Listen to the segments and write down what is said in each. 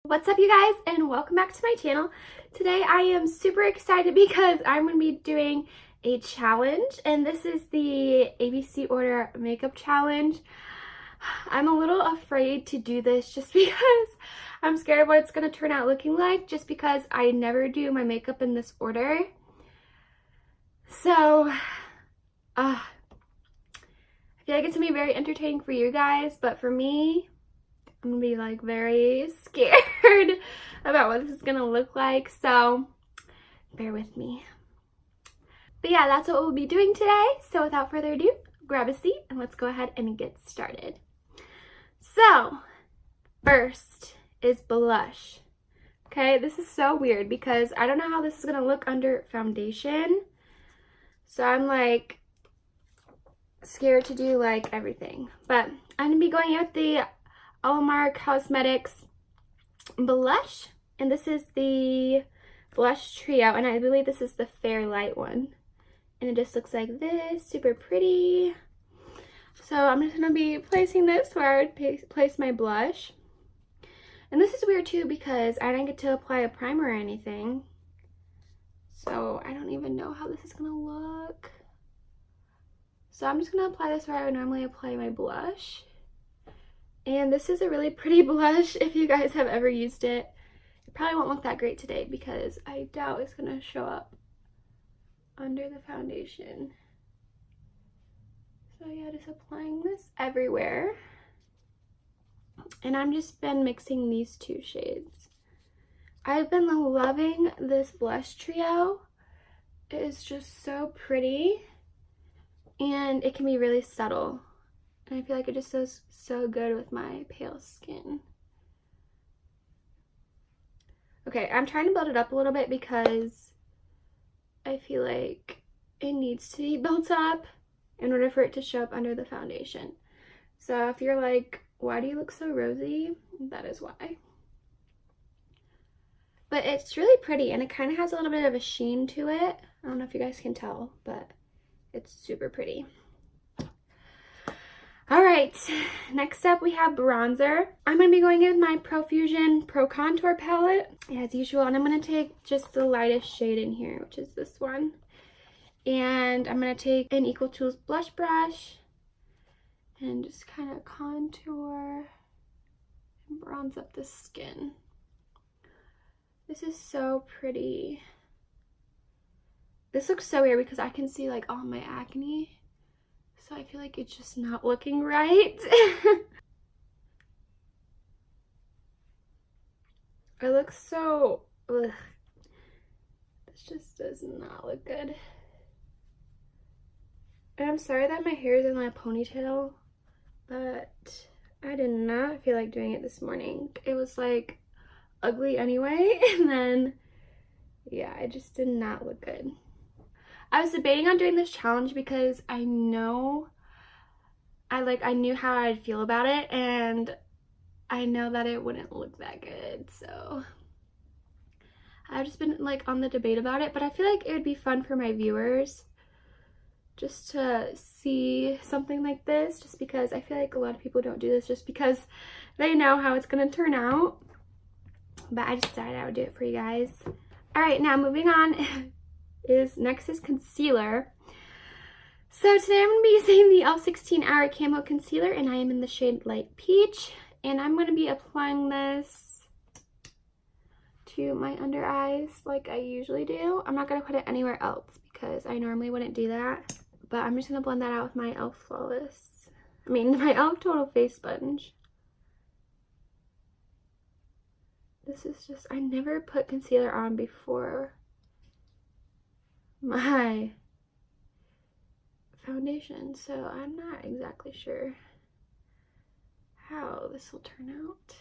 What's up, you guys, and welcome back to my channel. Today I am super excited because I'm going to be doing a challenge, and this is the ABC Order Makeup Challenge. I'm a little afraid to do this just because I'm scared of what it's going to turn out looking like, just because I never do my makeup in this order. So, I feel like it's going to be very entertaining for you guys, but for me, I'm gonna be like very scared about what this is gonna look like, so bear with me. But yeah, that's what we'll be doing today. So without further ado, grab a seat and let's go ahead and get started. So first is blush. Okay, this is so weird because I don't know how this is gonna look under foundation. So I'm like scared to do like everything. But I'm gonna be going in with the Alamar Cosmetics blush, and this is the blush trio, and I believe this is the fair light one, and it just looks like this, super pretty. So I'm just gonna be placing this where I would place my blush. And this is weird too because I didn't get to apply a primer or anything, so I don't even know how this is gonna look. So I'm just gonna apply this where I would normally apply my blush. And this is a really pretty blush if you guys have ever used it. It probably won't look that great today because I doubt it's going to show up under the foundation. So yeah, just applying this everywhere. And I've just been mixing these two shades. I've been loving this blush trio. It is just so pretty and it can be really subtle. And I feel like it just goes so good with my pale skin. Okay, I'm trying to build it up a little bit because I feel like it needs to be built up in order for it to show up under the foundation. So if you're like, why do you look so rosy? That is why. But it's really pretty and it kind of has a little bit of a sheen to it. I don't know if you guys can tell, but it's super pretty. All right, next up we have bronzer. I'm going to be going in with my Profusion Pro Contour palette, as usual, and I'm going to take just the lightest shade in here, which is this one. And I'm going to take an Equal Tools blush brush and just kind of contour and bronze up the skin. This is so pretty. This looks so weird because I can see like all my acne. So I feel like it's just not looking right. It looks so, ugh. This just does not look good. And I'm sorry that my hair is in my ponytail, but I did not feel like doing it this morning. It was like ugly anyway, and then yeah, it just did not look good. I was debating on doing this challenge because I knew how I'd feel about it, and I know that it wouldn't look that good, so I've just been like on the debate about it. But I feel like it would be fun for my viewers just to see something like this, just because I feel like a lot of people don't do this just because they know how it's gonna turn out. But I decided I would do it for you guys. All right, now moving on. Next is concealer. So today I'm going to be using the e.l.f. 16 Hour Camo Concealer, and I am in the shade Light Peach. And I'm going to be applying this to my under eyes like I usually do. I'm not going to put it anywhere else because I normally wouldn't do that. But I'm just going to blend that out with my e.l.f. my e.l.f. Total Face Sponge. This is just, I never put concealer on before my foundation, so I'm not exactly sure how this will turn out.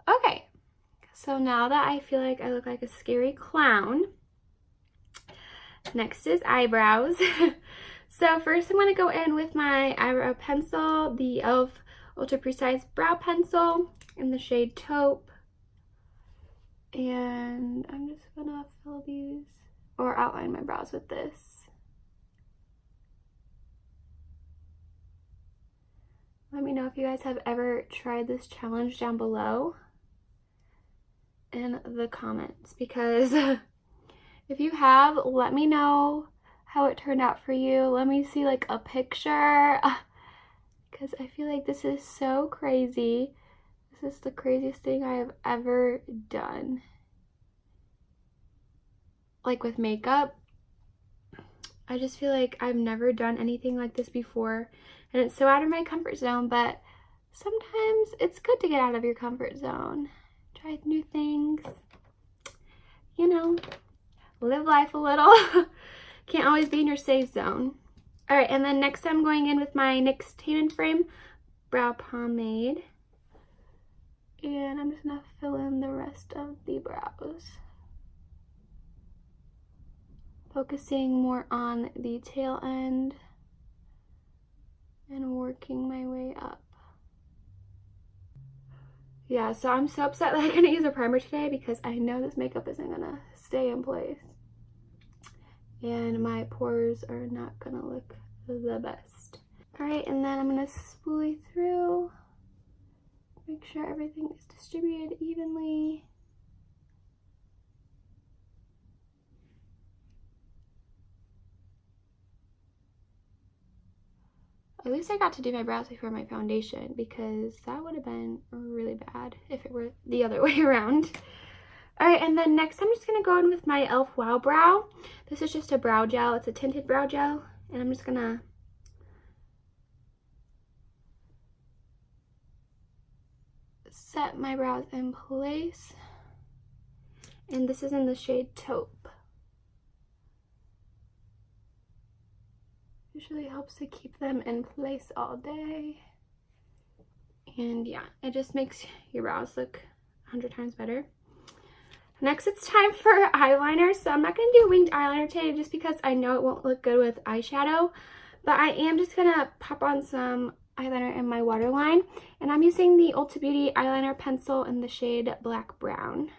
Okay, now that I feel like I look like a scary clown, next is eyebrows. So first I'm going to go in with my eyebrow pencil, the e.l.f. Ultra Precise Brow Pencil in the shade Taupe. And I'm just going to fill these, or outline my brows with this. Let me know if you guys have ever tried this challenge down below in the comments, because if you have, let me know how it turned out for you. Let me see like a picture, because I feel like this is so crazy. This is the craziest thing I have ever done. Like with makeup, I just feel like I've never done anything like this before, and it's so out of my comfort zone, but sometimes it's good to get out of your comfort zone. Try new things, you know, live life a little. Can't always be in your safe zone. All right, and then next I'm going in with my NYX Tan and Frame Brow Pomade. And I'm just gonna fill in the rest of the brows. Focusing more on the tail end and working my way up. Yeah, so I'm so upset that I couldn't use a primer today because I know this makeup isn't gonna stay in place. And my pores are not gonna look the best. All right, and then I'm gonna spoolie through. Make sure everything is distributed evenly. At least I got to do my brows before my foundation, because that would have been really bad if it were the other way around. All right, and then next I'm just gonna go in with my e.l.f. Wow Brow. This is just a brow gel. It's a tinted brow gel, and I'm just gonna set my brows in place. And this is in the shade Taupe. Usually helps to keep them in place all day. And yeah, it just makes your brows look 100 times better. Next, it's time for eyeliner. So I'm not going to do winged eyeliner today just because I know it won't look good with eyeshadow. But I am just going to pop on some eyeliner in my waterline. And I'm using the Ulta Beauty eyeliner pencil in the shade Black Brown.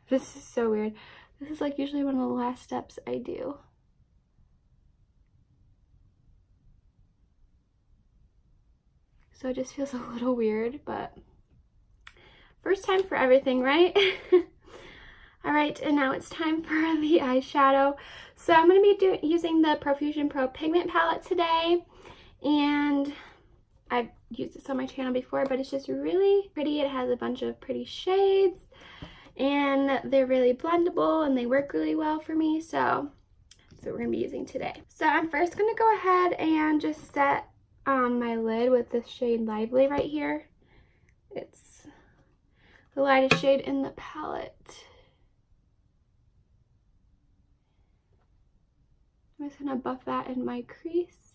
This is so weird. This is like usually one of the last steps I do. So it just feels a little weird, but first time for everything, right? All right, and now it's time for the eyeshadow. So I'm going to be using the Profusion Pro Pigment Palette today, and I've used this on my channel before, but it's just really pretty. It has a bunch of pretty shades, and they're really blendable, and they work really well for me, so that's what we're going to be using today. So I'm first going to go ahead and just set my lid with this shade Lively right here. It's the lightest shade in the palette. I'm just going to buff that in my crease.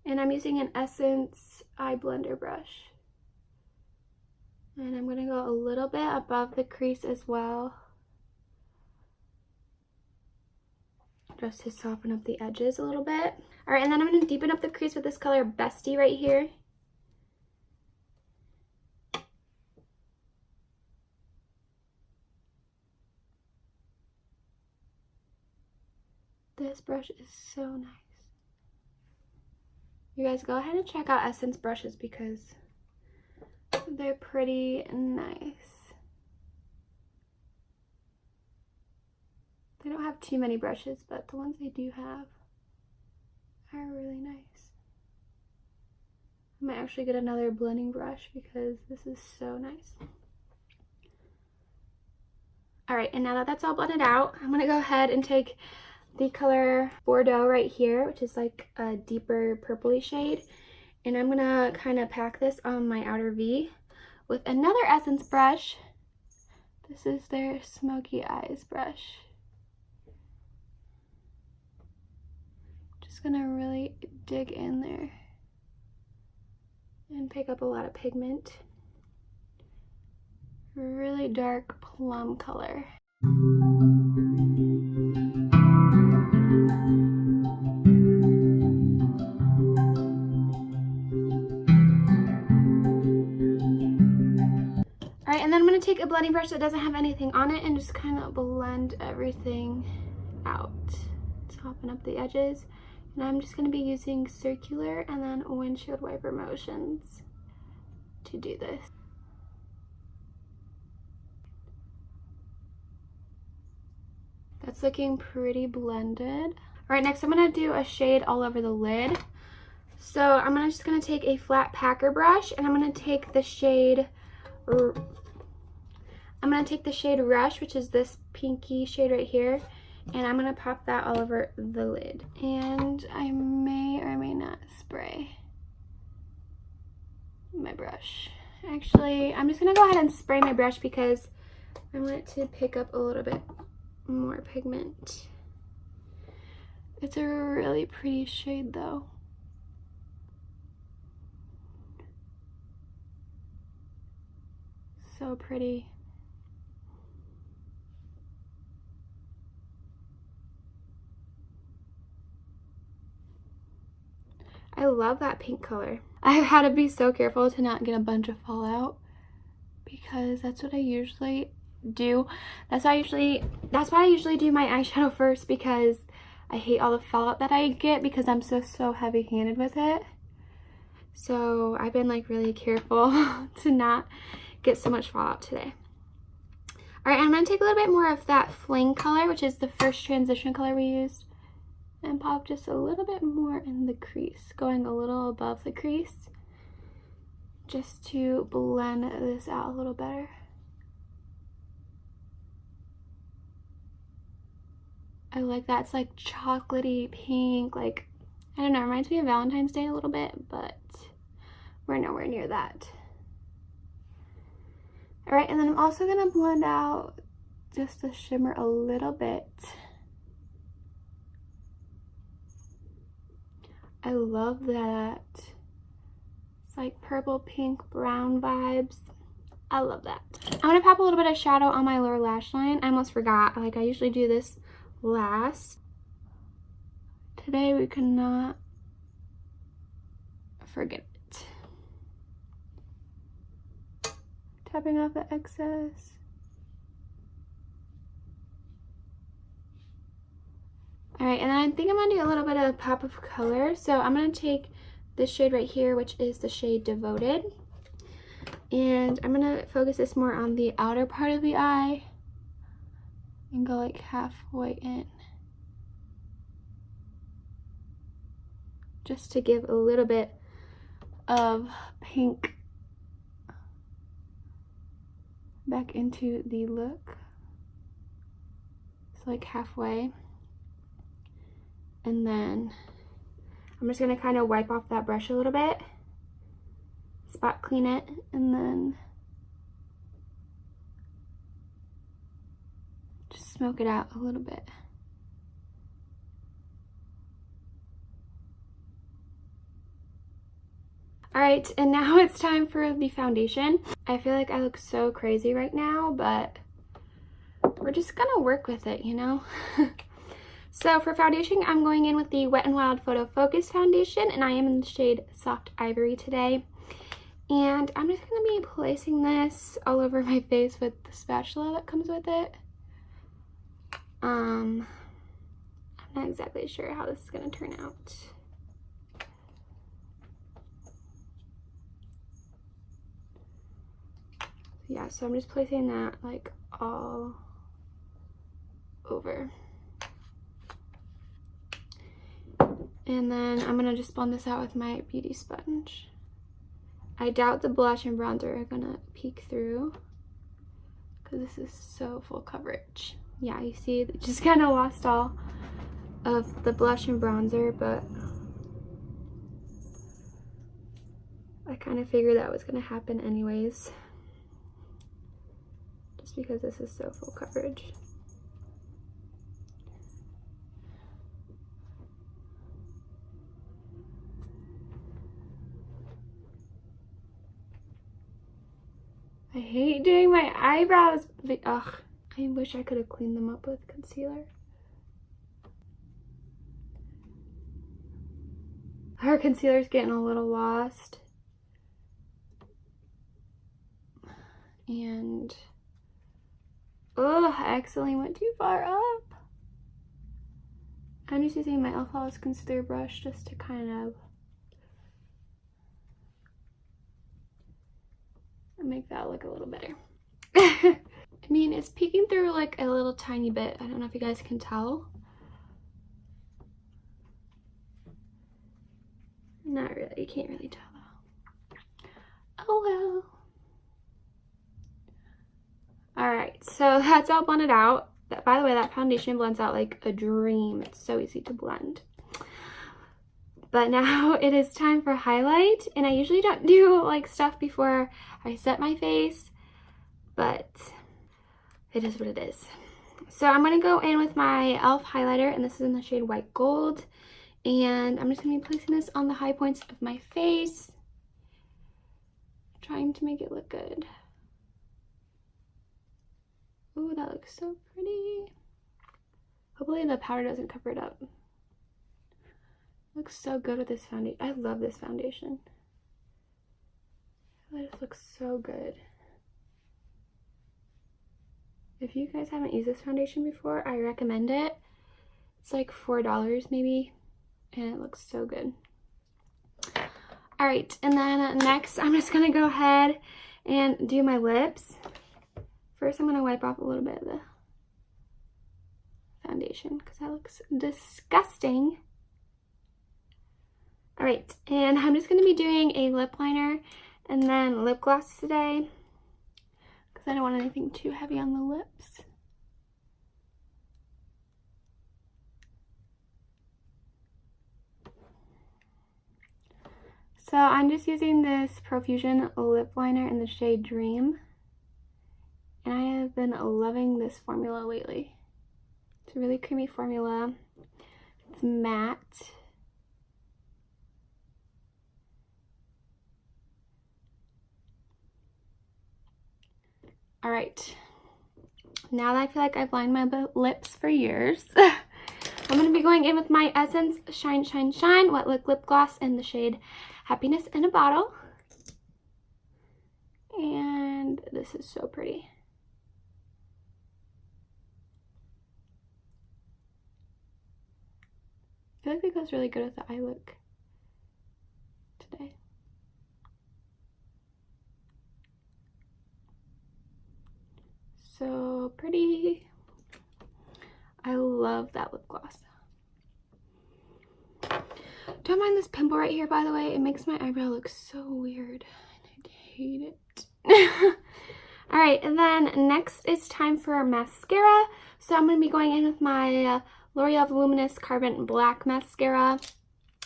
And I'm using an Essence eye blender brush. And I'm going to go a little bit above the crease as well, just to soften up the edges a little bit. All right, and then I'm going to deepen up the crease with this color Bestie right here. This brush is so nice. You guys go ahead and check out Essence brushes because they're pretty nice. They don't have too many brushes, but the ones they do have are really nice. I might actually get another blending brush because this is so nice. Alright, and now that that's all blended out, I'm going to go ahead and take the color Bordeaux right here, which is like a deeper purpley shade, And I'm gonna kind of pack this on my outer V with another Essence brush. This is their Smoky Eyes brush. Just gonna really dig in there and pick up a lot of pigment. Really dark plum color. Alright, and then I'm going to take a blending brush that doesn't have anything on it and just kind of blend everything out, soften up the edges. And I'm just going to be using circular and then windshield wiper motions to do this. That's looking pretty blended. Alright, next I'm going to do a shade all over the lid. So I'm just going to take a flat packer brush and I'm going to take the shade Rush, which is this pinky shade right here, and I'm going to pop that all over the lid. And I may or may not spray my brush. Actually, I'm just going to go ahead and spray my brush because I want it to pick up a little bit more pigment. It's a really pretty shade though. So pretty. I love that pink color. I've had to be so careful to not get a bunch of fallout because that's what I usually do. That's why I usually do my eyeshadow first, because I hate all the fallout that I get because I'm so heavy-handed with it. So I've been like really careful to not get so much fallout today. Alright, I'm going to take a little bit more of that Fling color, which is the first transition color we used, and pop just a little bit more in the crease, going a little above the crease, just to blend this out a little better. I like that. It's like chocolatey pink, like, I don't know, it reminds me of Valentine's Day a little bit, but we're nowhere near that. Alright, and then I'm also going to blend out just the shimmer a little bit. I love that. It's like purple, pink, brown vibes. I love that. I'm going to pop a little bit of shadow on my lower lash line. I almost forgot. Like, I usually do this last. Today we could not forget it. Tapping off the excess. Alright, and then I think I'm going to do a little bit of pop of color. So I'm going to take this shade right here, which is the shade Devoted. And I'm going to focus this more on the outer part of the eye and go like halfway in. Just to give a little bit of pink back into the look. So like halfway. And then I'm just going to kind of wipe off that brush a little bit, spot clean it, and then just smoke it out a little bit. Alright, and now it's time for the foundation. I feel like I look so crazy right now, but we're just gonna work with it, you know? So for foundation, I'm going in with the Wet n Wild Photo Focus foundation, and I am in the shade Soft Ivory today. And I'm just going to be placing this all over my face with the spatula that comes with it. I'm not exactly sure how this is going to turn out. Yeah, so I'm just placing that like all over. And then I'm going to just blend this out with my beauty sponge. I doubt the blush and bronzer are going to peek through because this is so full coverage. Yeah, you see, it just kind of lost all of the blush and bronzer, but I kind of figured that was going to happen anyways, just because this is so full coverage. I hate doing my eyebrows. Ugh, I wish I could have cleaned them up with concealer. Her concealer's getting a little lost. And, oh, I accidentally went too far up. I'm just using my e.l.f. Flawless concealer brush just to kind of make that look a little better. I mean, it's peeking through like a little tiny bit. I don't know if you guys can tell. Not really, you can't really tell though. Oh well. Alright, so that's all blended out. By the way, that foundation blends out like a dream. It's so easy to blend. But now it is time for highlight, and I usually don't do like stuff before I set my face, but it is what it is. So I'm going to go in with my e.l.f. highlighter, and this is in the shade White Gold, and I'm just going to be placing this on the high points of my face, trying to make it look good. Ooh, that looks so pretty. Hopefully the powder doesn't cover it up. Looks so good with this foundation. I love this foundation. It just looks so good. If you guys haven't used this foundation before, I recommend it. It's like $4 maybe, and it looks so good. Alright, and then next I'm just gonna go ahead and do my lips. First I'm gonna wipe off a little bit of the foundation because that looks disgusting. Alright, and I'm just going to be doing a lip liner and then lip gloss today because I don't want anything too heavy on the lips. So I'm just using this Profusion lip liner in the shade Dream, and I have been loving this formula lately. It's a really creamy formula. It's matte. All right, now that I feel like I've lined my lips for years, I'm going to be going in with my Essence Shine Shine Shine Wet Look Lip Gloss in the shade Happiness in a Bottle. And this is so pretty. I feel like it goes really good with the eye look today. So pretty. I love that lip gloss. Don't mind this pimple right here, by the way. It makes my eyebrow look so weird. I hate it. Alright, and then next it's time for mascara. So I'm going to be going in with my L'Oreal Voluminous Carbon Black Mascara.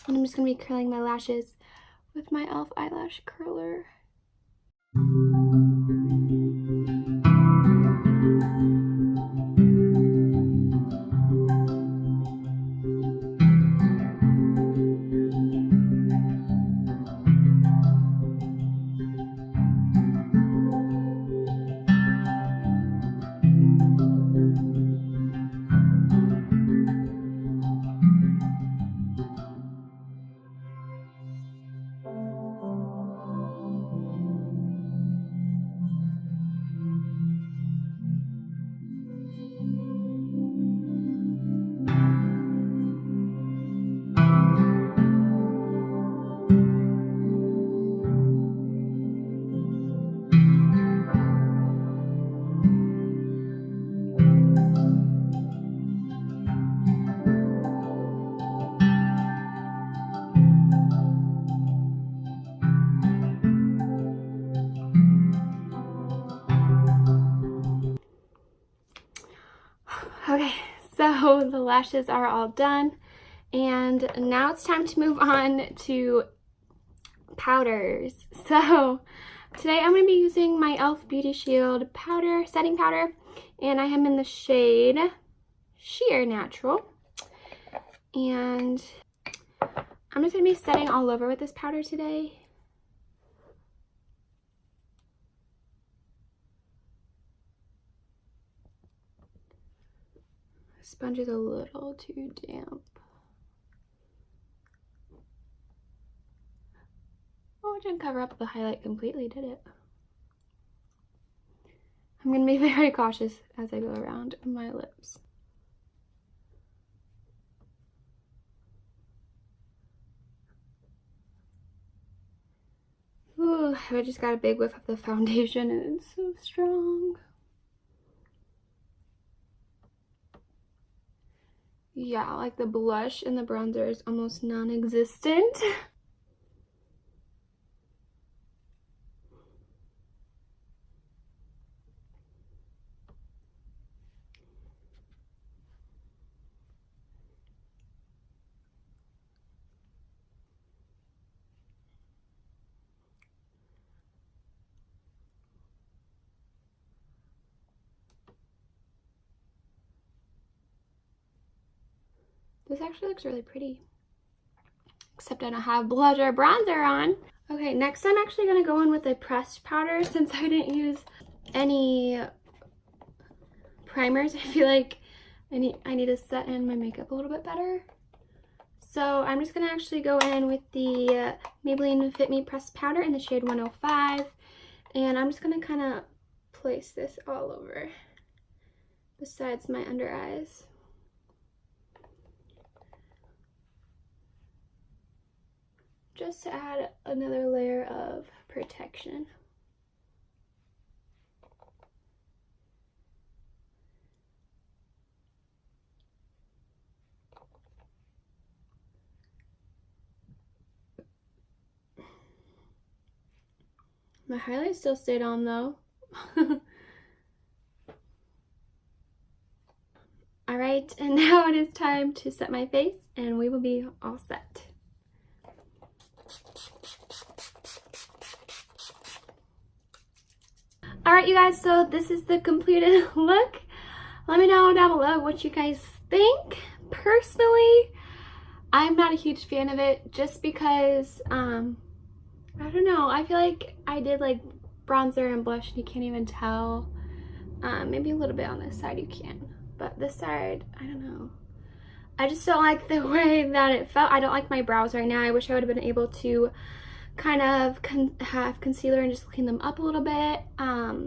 And I'm just going to be curling my lashes with my e.l.f. eyelash curler. Okay, so the lashes are all done, and now it's time to move on to powders. So today I'm going to be using my e.l.f. Beauty Shield powder, setting powder, and I am in the shade Sheer Natural. And I'm just going to be setting all over with this powder today. The sponge is a little too damp. Oh, it didn't cover up the highlight completely, did it? I'm going to be very cautious as I go around my lips. Ooh, I just got a big whiff of the foundation and it's so strong. Yeah, like the blush and the bronzer is almost non-existent. This actually looks really pretty. Except I don't have blush or bronzer on. Okay, next I'm actually going to go in with a pressed powder since I didn't use any primers. I feel like I need to set in my makeup a little bit better. So I'm just going to actually go in with the Maybelline Fit Me pressed powder in the shade 105. And I'm just going to kind of place this all over besides my under eyes. Just to add another layer of protection. My highlight still stayed on though. Alright, and now it is time to set my face and we will be all set. Alright you guys, so this is the completed look. Let me know down below what you guys think. Personally, I'm not a huge fan of it just because, I don't know, I feel like I did like bronzer and blush and you can't even tell. Maybe a little bit on this side you can, but this side, I don't know. I just don't like the way that it felt. I don't like my brows right now. I wish I would have been able to kind of have concealer and just clean them up a little bit. I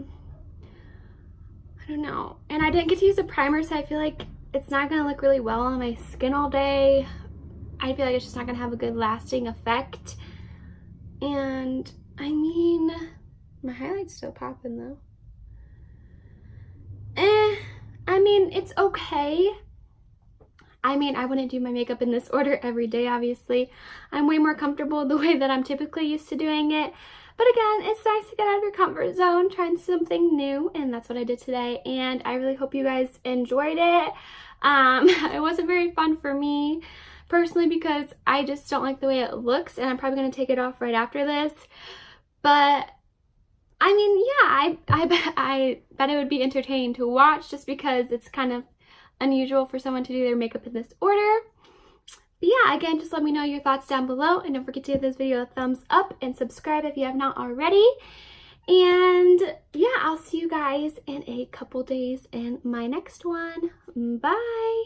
don't know. And I didn't get to use a primer, so I feel like it's not going to look really well on my skin all day. I feel like it's just not going to have a good lasting effect. And I mean, my highlight's still popping though. I mean, it's okay. I mean, I wouldn't do my makeup in this order every day, obviously. I'm way more comfortable the way that I'm typically used to doing it. But again, it's nice to get out of your comfort zone, trying something new, and that's what I did today. And I really hope you guys enjoyed it. It wasn't very fun for me, personally, because I just don't like the way it looks, and I'm probably going to take it off right after this. But I mean, yeah, I bet it would be entertaining to watch just because it's kind of unusual for someone to do their makeup in this order. But yeah, again, just let me know your thoughts down below, and don't forget to give this video a thumbs up and subscribe if you have not already. And yeah, I'll see you guys in a couple days in my next one. Bye!